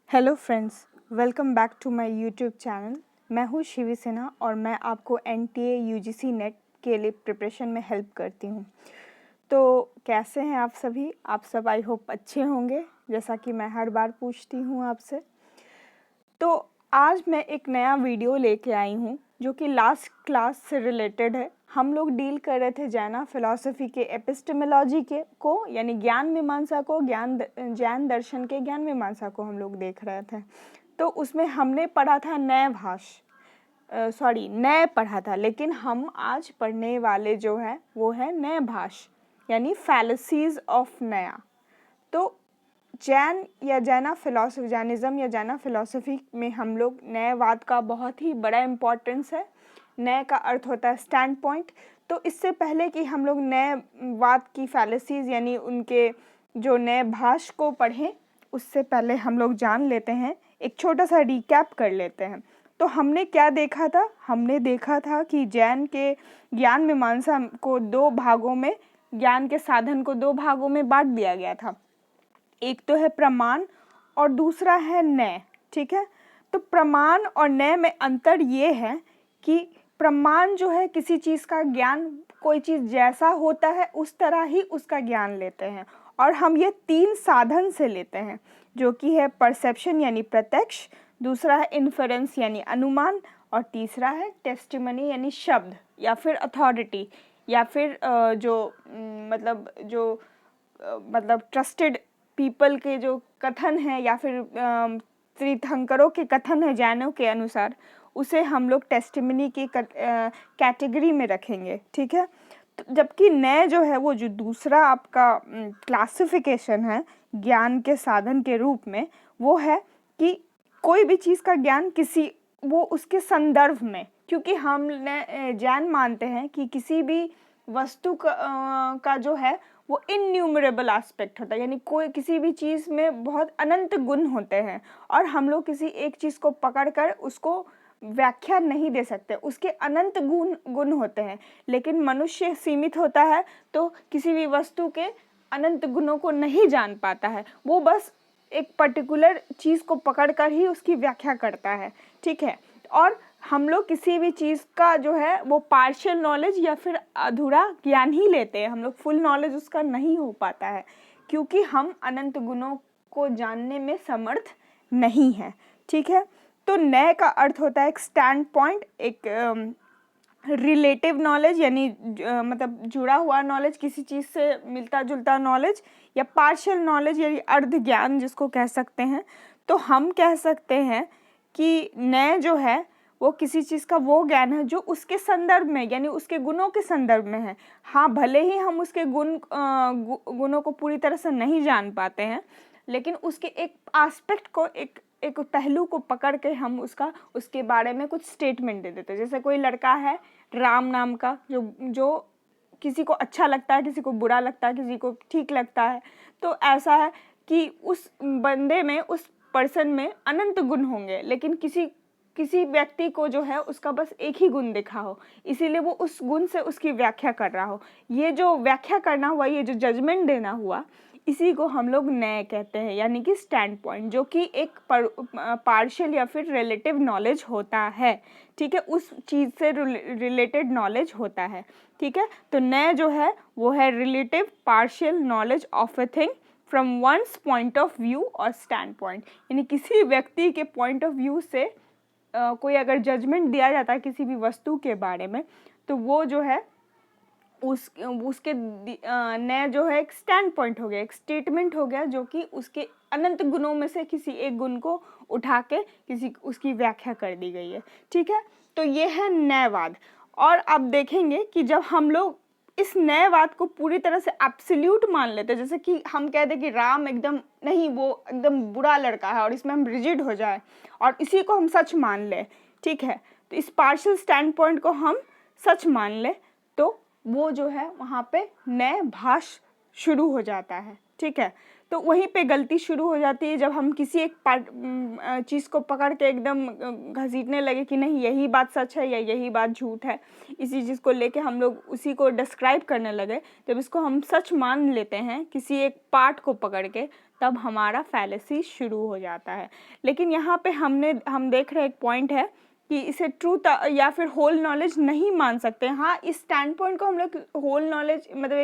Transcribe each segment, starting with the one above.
Hello friends, welcome back to my YouTube channel. मैं हूँ शिवी सिन्हा और मैं आपको एनटीए यूजीसी नेट के लिए प्रिपरेशन में हेल्प करती हूँ। तो कैसे हैं आप सभी? आप सब आई होप अच्छे होंगे, जैसा कि मैं हर बार पूछती हूँ आपसे। तो आज मैं एक नया वीडियो लेके आई हूँ जो कि लास्ट क्लास से रिलेटेड है। हम लोग डील कर रहे थे जैना फिलॉसफी के एपिस्टेमोलॉजी के को, यानी ज्ञान मीमांसा को, जैन दर्शन के ज्ञान मीमांसा को हम लोग देख रहे थे। तो उसमें हमने पढ़ा था नए पढ़ा था, लेकिन हम आज पढ़ने वाले जो है वो है नए भाष, यानी फैलेसीज ऑफ नया। तो जैनिज्म या जैना फिलॉसफी में हम लोग नएवाद का बहुत ही बड़ा इम्पोर्टेंस है। नए का अर्थ होता है स्टैंड पॉइंट। तो इससे पहले कि हम लोग नएवाद की फैलेसीज यानी उनके जो नए भाष को पढ़ें, उससे पहले हम लोग जान लेते हैं, एक छोटा सा रिकैप कर लेते हैं। तो हमने क्या देखा था? हमने देखा था कि जैन के ज्ञान मीमांसा को दो भागों में, ज्ञान के साधन को दो भागों में बांट दिया गया था। एक तो है प्रमाण और दूसरा है नय। ठीक है, तो प्रमाण और नय में अंतर ये है कि प्रमाण जो है किसी चीज़ का ज्ञान, कोई चीज़ जैसा होता है उस तरह ही उसका ज्ञान लेते हैं, और हम ये तीन साधन से लेते हैं, जो कि है परसेप्शन यानी प्रत्यक्ष, दूसरा है इन्फरेंस यानी अनुमान, और तीसरा है टेस्टिमनी यानी शब्द या फिर अथॉरिटी, या फिर मतलब ट्रस्टेड पीपल के जो कथन है, या फिर तीर्थंकरों के कथन है जैनों के अनुसार, उसे हम लोग टेस्टिमनी की कैटेगरी में रखेंगे। ठीक है, तो जबकि नए जो है वो जो दूसरा आपका क्लासिफिकेशन है ज्ञान के साधन के रूप में, वो है कि कोई भी चीज़ का ज्ञान वो उसके संदर्भ में, क्योंकि हम जैन मानते हैं कि किसी भी वस्तु का जो है वो इन्यूमरेबल एस्पेक्ट होता है, यानी किसी भी चीज़ में बहुत अनंत गुण होते हैं, और हम लोग किसी एक चीज़ को पकड़कर उसको व्याख्या नहीं दे सकते, उसके अनंत गुण होते हैं। लेकिन मनुष्य सीमित होता है, तो किसी भी वस्तु के अनंत गुणों को नहीं जान पाता है, वो बस एक पर्टिकुलर चीज़ को पकड़कर ही उसकी व्याख्या करता है। ठीक है, और हम लोग किसी भी चीज़ का जो है वो पार्शियल नॉलेज या फिर अधूरा ज्ञान ही लेते हैं, हम लोग फुल नॉलेज उसका नहीं हो पाता है, क्योंकि हम अनंत गुणों को जानने में समर्थ नहीं हैं। ठीक है, तो नए का अर्थ होता है एक स्टैंड पॉइंट, एक रिलेटिव नॉलेज, यानी मतलब जुड़ा हुआ नॉलेज, किसी चीज़ से मिलता जुलता नॉलेज, या पार्शियल नॉलेज यानी अर्ध ज्ञान जिसको कह सकते हैं। तो हम कह सकते हैं कि नए जो है वो किसी चीज़ का वो ज्ञान है जो उसके संदर्भ में, यानी उसके गुणों के संदर्भ में है। हाँ, भले ही हम उसके गुणों को पूरी तरह से नहीं जान पाते हैं, लेकिन उसके एक एस्पेक्ट को, एक पहलू को पकड़ के हम उसके बारे में कुछ स्टेटमेंट दे देते हैं। जैसे कोई लड़का है राम नाम का, जो किसी को अच्छा लगता है, किसी को बुरा लगता है, किसी को ठीक लगता है। तो ऐसा है कि उस बंदे में, उस पर्सन में अनंत गुण होंगे, लेकिन किसी व्यक्ति को जो है उसका बस एक ही गुण दिखा हो, इसीलिए वो उस गुण से उसकी व्याख्या कर रहा हो। ये जो व्याख्या करना हुआ, ये जो जजमेंट देना हुआ, इसी को हम लोग नए कहते हैं, यानी कि स्टैंड पॉइंट, जो कि एक पार्शियल या फिर रिलेटिव नॉलेज होता है। ठीक है, उस चीज़ से रिलेटेड नॉलेज होता है। ठीक है, तो नए जो है वो है relative partial knowledge of a thing from one's point of view और स्टैंड पॉइंट, यानी किसी व्यक्ति के पॉइंट ऑफ व्यू से कोई अगर जजमेंट दिया जाता है किसी भी वस्तु के बारे में, तो वो जो है उसके नए जो है एक स्टैंड पॉइंट हो गया, एक स्टेटमेंट हो गया, जो कि उसके अनंत गुणों में से किसी एक गुण को उठा के उसकी व्याख्या कर दी गई है। ठीक है, तो ये है नएवाद। और अब देखेंगे कि जब हम लोग इस नएवाद को पूरी तरह से एब्सोल्यूट मान लेते हैं, जैसे कि हम कहते हैं कि राम एकदम नहीं, वो एकदम बुरा लड़का है, और इसमें हम रिजिड हो जाए और इसी को हम सच मान ले। ठीक है, तो इस पार्शियल स्टैंड पॉइंट को हम सच मान ले, तो वो जो है वहाँ पे नए भाष शुरू हो जाता है। ठीक है, तो वहीं पे गलती शुरू हो जाती है जब हम किसी एक चीज़ को पकड़ के एकदम घसीटने लगे कि नहीं यही बात सच है या यही बात झूठ है, इसी चीज़ को लेके हम लोग उसी को डिस्क्राइब करने लगे। जब इसको हम सच मान लेते हैं किसी एक पार्ट को पकड़ के, तब हमारा फैलेसी शुरू हो जाता है। लेकिन यहाँ पे हम देख रहे एक पॉइंट है कि इसे ट्रूथ या फिर होल नॉलेज नहीं मान सकते। हाँ, इस स्टैंड पॉइंट को हम लोग होल नॉलेज मतलब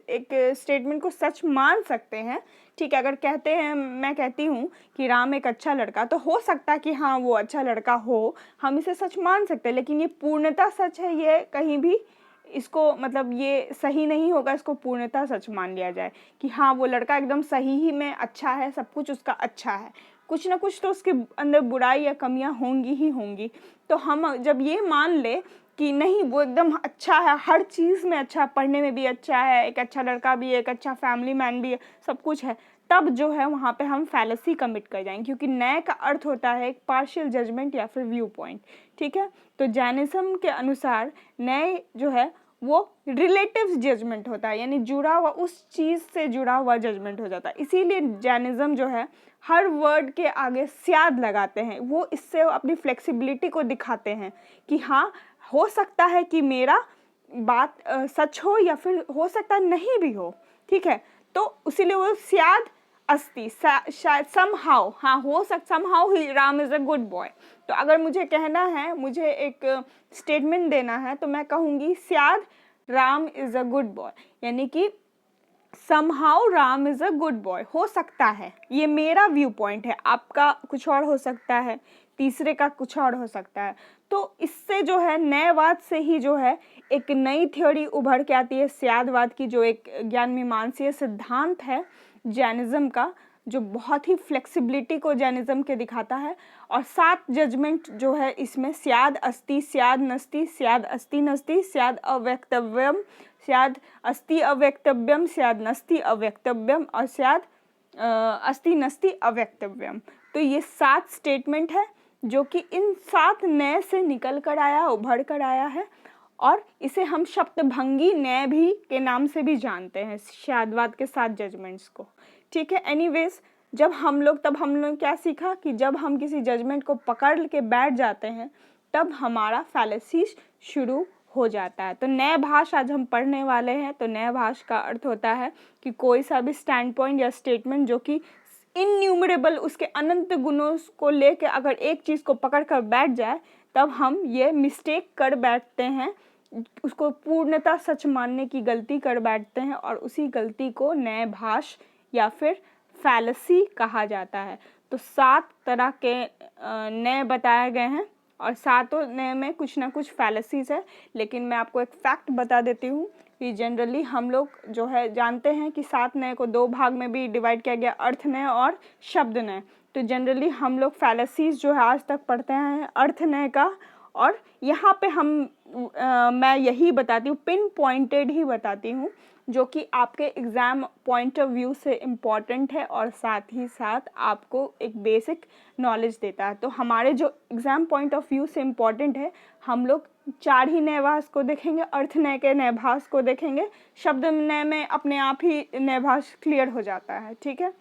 एक स्टेटमेंट को सच मान सकते हैं। ठीक है, अगर कहते हैं, मैं कहती हूँ कि राम एक अच्छा लड़का, तो हो सकता है कि हाँ वो अच्छा लड़का हो, हम इसे सच मान सकते हैं। लेकिन ये पूर्णतः सच है, ये कहीं भी इसको मतलब ये सही नहीं होगा इसको पूर्णतः सच मान लिया जाए कि हाँ वो लड़का एकदम सही ही में अच्छा है, सब कुछ उसका अच्छा है। कुछ ना कुछ तो उसके अंदर बुराई या कमियां होंगी ही होंगी। तो हम जब ये मान ले कि नहीं वो एकदम अच्छा है, हर चीज़ में अच्छा, पढ़ने में भी अच्छा है, एक अच्छा लड़का भी है, एक अच्छा फैमिली मैन भी है, सब कुछ है, तब जो है वहाँ पे हम फैलेसी कमिट कर जाएंगे। क्योंकि नए का अर्थ होता है एक पार्शियल जजमेंट या फिर व्यू पॉइंट। ठीक है, तो जैनिज्म के अनुसार नए जो है वो रिलेटिव जजमेंट होता है, यानी जुड़ा हुआ, उस चीज़ से जुड़ा हुआ जजमेंट हो जाता है। इसीलिए जैनिज्म जो है हर वर्ड के आगे स्याद लगाते हैं। वो इससे अपनी फ्लेक्सिबिलिटी को दिखाते हैं कि हाँ हो सकता है कि मेरा बात सच हो या फिर हो सकता है नहीं भी हो। ठीक है, तो इसीलिए वो स्याद अस्ति शायद समहाउ, हाँ हो सकता somehow Ram is a good boy. तो अगर मुझे कहना है, मुझे एक स्टेटमेंट देना है, तो मैं कहूँगी स्याद Ram is a good boy, यानी कि somehow Ram is a good boy. हो सकता है, ये मेरा व्यू पॉइंट है, आपका कुछ और हो सकता है, तीसरे का कुछ और हो सकता है। तो इससे जो है नएवाद से ही जो है एक नई थ्योरी उभर के आती है, स्यादवाद की, जो एक ज्ञान मीमांसीय सिद्धांत है जैनिज्म का, जो बहुत ही फ्लेक्सिबिलिटी को जैनिज्म के दिखाता है। और 7 जजमेंट जो है इसमें स्याद अस्ति, स्याद नस्ति, स्याद अस्ति नस्ति, स्याद अव्यक्तव्यम, स्याद अस्ति अव्यक्तव्यम, स्याद नस्ति अव्यक्तव्यम और स्याद अस्ति नस्ति अव्यक्तव्यम। तो ये 7 स्टेटमेंट है जो कि इन 7 नए से निकल कर आया, उभर कर आया है। और इसे हम शब्दभंगी न्याय भी के नाम से भी जानते हैं, स्यादवाद के 7 जजमेंट्स को। ठीक है, एनीवेज तब हम लोग क्या सीखा कि जब हम किसी जजमेंट को पकड़ के बैठ जाते हैं तब हमारा फैलेसीज शुरू हो जाता है। तो नए भाष आज हम पढ़ने वाले हैं। तो नए भाष का अर्थ होता है कि कोई सा भी स्टैंड पॉइंट या स्टेटमेंट जो कि इन्यूमरेबल, उसके अनंत गुणों को लेकर अगर एक चीज़ को पकड़ कर बैठ जाए तब हम ये मिस्टेक कर बैठते हैं, उसको पूर्णतः सच मानने की गलती कर बैठते हैं और उसी गलती को नए भाष या फिर फैलेसी कहा जाता है। तो 7 तरह के नए बताए गए हैं और 7 नए में कुछ ना कुछ फैलेसीज है। लेकिन मैं आपको एक फैक्ट बता देती हूँ कि जनरली हम लोग जो है जानते हैं कि 7 नए को 2 भाग में भी डिवाइड किया गया, अर्थ नए और शब्द नए। तो जनरली हम लोग फैलेसीज जो है आज तक पढ़ते हैं अर्थ नए का। और यहाँ पे मैं यही बताती हूँ, पिन पॉइंटेड ही बताती हूँ, जो कि आपके एग्ज़ाम पॉइंट ऑफ व्यू से इम्पॉर्टेंट है और साथ ही साथ आपको एक बेसिक नॉलेज देता है। तो हमारे जो एग्ज़ाम पॉइंट ऑफ व्यू से इम्पॉर्टेंट है, हम लोग 4 ही नएभाष को देखेंगे, अर्थ नए के नएभाष को देखेंगे, शब्द नए में अपने आप ही नएभाष क्लियर हो जाता है। ठीक है,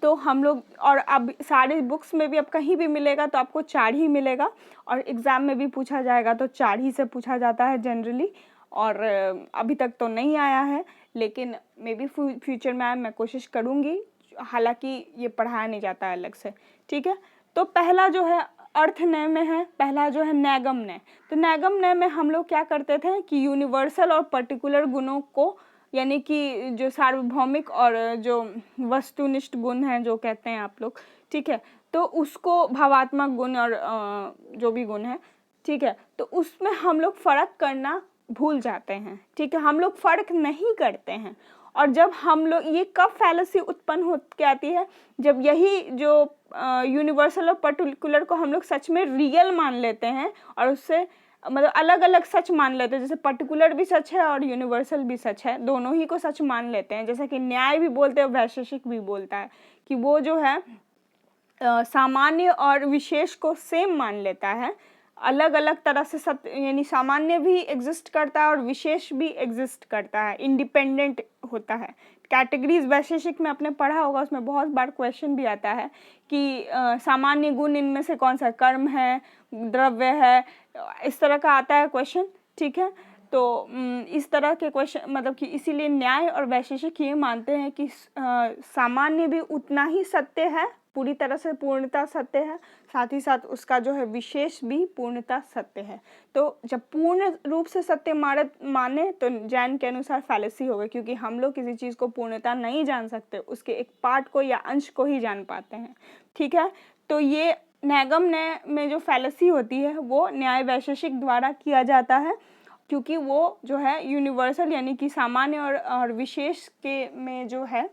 तो हम लोग, और अब सारे बुक्स में भी अब कहीं भी मिलेगा तो आपको 4 ही मिलेगा, और एग्ज़ाम में भी पूछा जाएगा तो 4 ही से पूछा जाता है जनरली। और अभी तक तो नहीं आया है, लेकिन मे बी फ्यूचर में मैं कोशिश करूँगी, हालांकि ये पढ़ाया नहीं जाता है अलग से। ठीक है, तो पहला जो है अर्थ नय में है, पहला जो है नैगम नय। तो नैगम नय में हम लोग क्या करते थे कि यूनिवर्सल और पर्टिकुलर गुणों को, यानी कि जो सार्वभौमिक और जो वस्तुनिष्ठ गुण हैं जो कहते हैं आप लोग, ठीक है, तो उसको भावात्मक गुण और जो भी गुण है, ठीक है, तो उसमें हम लोग फ़र्क करना भूल जाते हैं। ठीक है, हम लोग फ़र्क नहीं करते हैं। और जब हम लोग, ये कब फैलेसी उत्पन्न हो के आती है, जब यही जो यूनिवर्सल और पर्टिकुलर को हम लोग सच में रियल मान लेते हैं और उससे मतलब अलग अलग सच मान लेते हैं। जैसे पर्टिकुलर भी सच है और यूनिवर्सल भी सच है, दोनों ही को सच मान लेते हैं। जैसा कि न्याय भी बोलते हैं, वैशेषिक भी बोलता है कि वो जो है सामान्य और विशेष को सेम मान लेता है। अलग अलग तरह से सत्य, यानी सामान्य भी एग्जिस्ट करता है और विशेष भी एग्जिस्ट करता है, इंडिपेंडेंट होता है। कैटेगरीज वैशेषिक में आपने पढ़ा होगा, उसमें बहुत बार क्वेश्चन भी आता है कि सामान्य गुण इनमें से कौन सा, कर्म है, द्रव्य है, इस तरह का आता है क्वेश्चन। ठीक है, तो इस तरह के क्वेश्चन मतलब कि इसीलिए न्याय और वैशेषिक ये मानते हैं कि सामान्य भी उतना ही सत्य है, पूरी तरह से पूर्णता सत्य है, साथ ही साथ उसका जो है विशेष भी पूर्णता सत्य है। तो जब पूर्ण रूप से सत्य माने तो जैन के अनुसार फैलेसी होगा, क्योंकि हम लोग किसी चीज़ को पूर्णता नहीं जान सकते, उसके एक पार्ट को या अंश को ही जान पाते हैं। ठीक है, तो ये न्यायगम न्याय में जो फैलेसी होती है वो न्याय वैशेषिक द्वारा किया जाता है, क्योंकि वो जो है यूनिवर्सल यानी कि सामान्य और विशेष के में जो है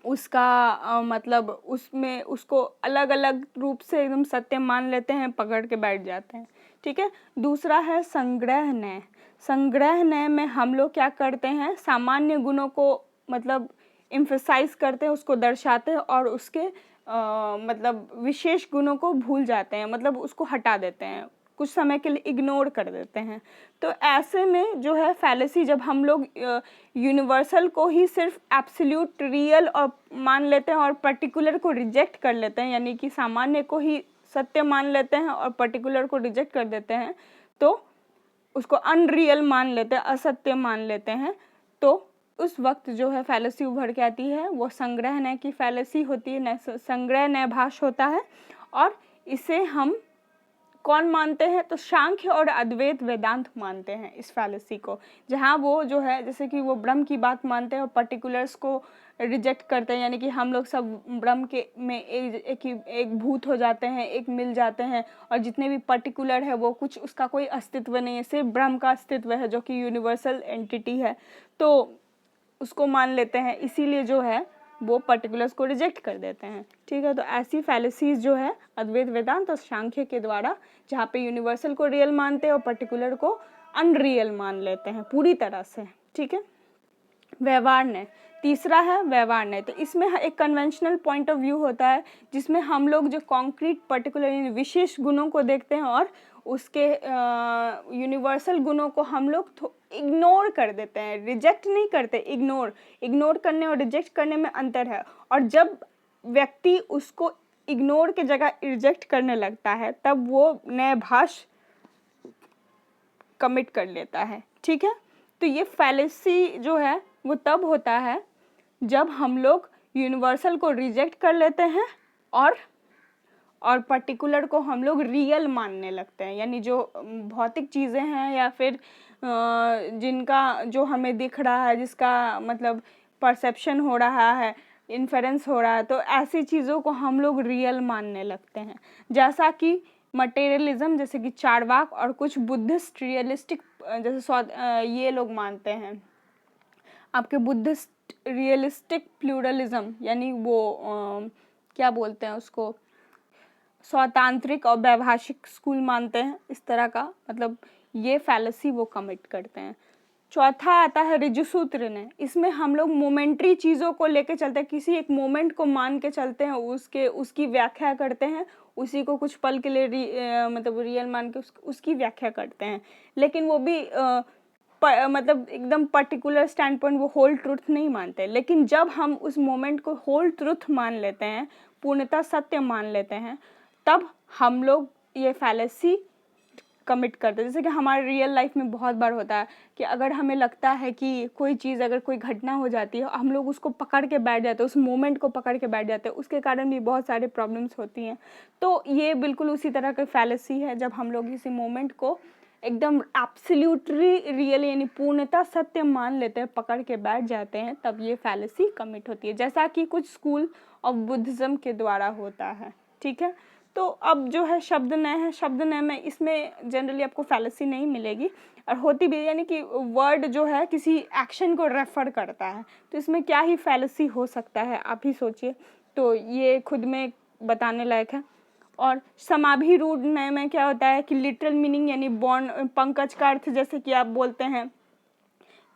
उसका मतलब उसमें उसको अलग अलग रूप से एकदम सत्य मान लेते हैं, पकड़ के बैठ जाते हैं। ठीक है, दूसरा है संग्रह न्याय। संग्रह न्याय में हम लोग क्या करते हैं, सामान्य गुणों को मतलब एम्फसाइज करते हैं, उसको दर्शाते हैं और उसके मतलब विशेष गुणों को भूल जाते हैं, मतलब उसको हटा देते हैं, कुछ समय के लिए इग्नोर कर देते हैं। तो ऐसे में जो है फैलेसी, जब हम लोग यूनिवर्सल को ही सिर्फ एब्सोल्यूट रियल और मान लेते हैं और पर्टिकुलर को रिजेक्ट कर लेते हैं, यानी कि सामान्य को ही सत्य मान लेते हैं और पर्टिकुलर को रिजेक्ट कर देते हैं, तो उसको अनरियल मान लेते हैं, असत्य मान लेते हैं, तो उस वक्त जो है फैलेसी उभर के आती है, वो संग्रह न्याय की फैलेसी होती है, संग्रह न्याय भाष होता है। और इसे हम कौन मानते हैं, तो सांख्य और अद्वैत वेदांत मानते हैं इस फैलेसी को, जहाँ वो जो है जैसे कि वो ब्रह्म की बात मानते हैं और पर्टिकुलर्स को रिजेक्ट करते हैं, यानी कि हम लोग सब ब्रह्म के में एक भूत हो जाते हैं, एक मिल जाते हैं, और जितने भी पर्टिकुलर है वो कुछ उसका कोई अस्तित्व नहीं है, सिर्फ ब्रह्म का अस्तित्व है जो कि यूनिवर्सल एंटिटी है, तो उसको मान लेते हैं, इसीलिए जो है वो पर्टिकुलर्स को रिजेक्ट कर देते हैं। ठीक है, तो ऐसी फैलेसीज जो है अद्वैत वेदांत और सांख्य के द्वारा, जहाँ पे यूनिवर्सल को रियल मानते हैं और पर्टिकुलर को अनरियल मान लेते हैं पूरी तरह से। ठीक है, व्यवहार न्याय तीसरा है, व्यवहार न्याय। तो इसमें एक कन्वेंशनल पॉइंट ऑफ व्यू होता है, जिसमें हम लोग जो कॉन्क्रीट पर्टिकुलर विशेष गुणों को देखते हैं और उसके यूनिवर्सल गुणों को हम लोग इग्नोर कर देते हैं, रिजेक्ट नहीं करते, इग्नोर करने और रिजेक्ट करने में अंतर है। और जब व्यक्ति उसको इग्नोर के जगह रिजेक्ट करने लगता है, तब वो न्याय भाष कमिट कर लेता है। ठीक है, तो ये फैलेसी जो है वो तब होता है जब हम लोग यूनिवर्सल को रिजेक्ट कर लेते हैं और पर्टिकुलर को हम लोग रियल मानने लगते हैं, यानी जो भौतिक चीज़ें हैं या फिर जिनका जो हमें दिख रहा है, जिसका मतलब परसेप्शन हो रहा है, इन्फेरेंस हो रहा है, तो ऐसी चीज़ों को हम लोग रियल मानने लगते हैं। जैसा कि मटेरियलिज्म, जैसे कि चारवाक और कुछ बुद्धिस्ट रियलिस्टिक जैसे ये लोग मानते हैं, आपके बुद्धिस्ट रियलिस्टिक प्लूरलिज्म, यानी वो क्या बोलते हैं उसको, स्वतांत्रिक और वैभाषिक स्कूल मानते हैं, इस तरह का मतलब ये फैलेसी वो कमिट करते हैं। चौथा आता है ऋजुसूत्र न्याय। इसमें हम लोग मोमेंट्री चीज़ों को लेके चलते हैं, किसी एक मोमेंट को मान के चलते हैं, उसकी व्याख्या करते हैं, उसी को कुछ पल के लिए मतलब रियल मान के उसकी व्याख्या करते हैं, लेकिन वो भी मतलब एकदम पर्टिकुलर स्टैंड पॉइंट, वो होल ट्रुथ नहीं मानते। लेकिन जब हम उस मोमेंट को होल ट्रुथ मान लेते हैं, पूर्णतः सत्य मान लेते हैं, तब हम लोग ये फैलेसी कमिट करते हैं। जैसे कि हमारे रियल लाइफ में बहुत बार होता है कि अगर हमें लगता है कि कोई चीज़, अगर कोई घटना हो जाती है, हम लोग उसको पकड़ के बैठ जाते हैं, उस मोमेंट को पकड़ के बैठ जाते हैं, उसके कारण भी बहुत सारे प्रॉब्लम्स होती हैं। तो ये बिल्कुल उसी तरह की फैलेसी है, जब हम लोग किसी मोमेंट को एकदम एब्सोल्युटली रियल यानी पूर्णतः सत्य मान लेते हैं, पकड़ के बैठ जाते हैं, तब ये फैलेसी कमिट होती है, जैसा कि कुछ स्कूल ऑफ बुद्धिज्म के द्वारा होता है। ठीक है, तो अब जो है शब्द न्याय है। शब्द न्याय में इसमें जनरली आपको फैलेसी नहीं मिलेगी, और होती भी यानी कि वर्ड जो है किसी एक्शन को रेफर करता है, तो इसमें क्या ही फैलेसी हो सकता है, आप ही सोचिए। तो ये खुद में बताने लायक है। और समाभिरूढ़ न्याय में क्या होता है कि लिटरल मीनिंग यानी बॉन्ड, पंकज का अर्थ, जैसे कि आप बोलते हैं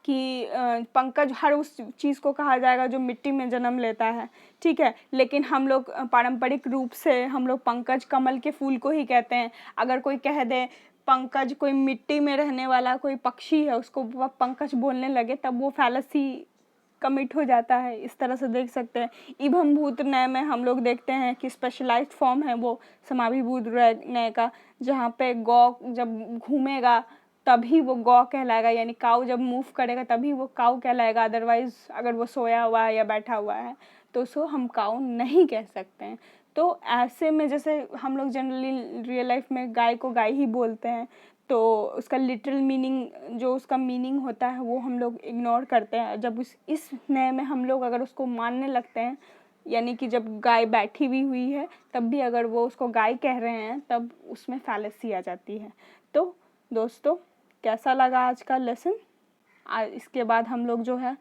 कि पंकज हर उस चीज़ को कहा जाएगा जो मिट्टी में जन्म लेता है। ठीक है, लेकिन हम लोग पारंपरिक रूप से हम लोग पंकज कमल के फूल को ही कहते हैं। अगर कोई कह दे पंकज कोई मिट्टी में रहने वाला कोई पक्षी है, उसको पंकज बोलने लगे, तब वो फैलेसी कमिट हो जाता है। इस तरह से देख सकते हैं। इभंभूत न्याय में हम लोग देखते हैं कि स्पेशलाइज्ड फॉर्म है वो समाभिभूत न्याय का, जहाँ पे गौ जब घूमेगा तभी वो गौ कहलाएगा, यानी काऊ जब मूव करेगा तभी वो काऊ कहलाएगा। अदरवाइज अगर वो सोया हुआ है या बैठा हुआ है तो उसको हम काऊ नहीं कह सकते हैं। तो ऐसे में जैसे हम लोग जनरली रियल लाइफ में गाय को गाय ही बोलते हैं, तो उसका लिटरल मीनिंग जो उसका मीनिंग होता है वो हम लोग इग्नोर करते हैं। जब इस नए में हम लोग अगर उसको मानने लगते हैं, यानी कि जब गाय बैठी भी हुई है तब भी अगर वो उसको गाय कह रहे हैं, तब उसमें फैलेसी आ जाती है। तो दोस्तों, कैसा लगा आज का लेसन? इसके बाद हम लोग जो है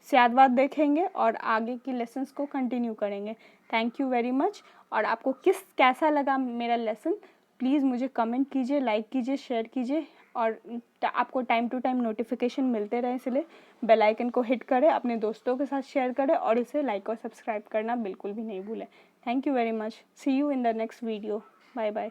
स्यादवाद देखेंगे और आगे की लेसन्स को कंटिन्यू करेंगे। Thank you very much. और आपको कैसा लगा मेरा लेसन, प्लीज़ मुझे कमेंट कीजिए, लाइक कीजिए, शेयर कीजिए, और आपको टाइम टू टाइम नोटिफिकेशन मिलते रहे, इसलिए बेल आइकन को हिट करें, अपने दोस्तों के साथ शेयर करें और इसे लाइक और सब्सक्राइब करना बिल्कुल भी नहीं भूलें। Thank you very much. See you in the next video. Bye bye.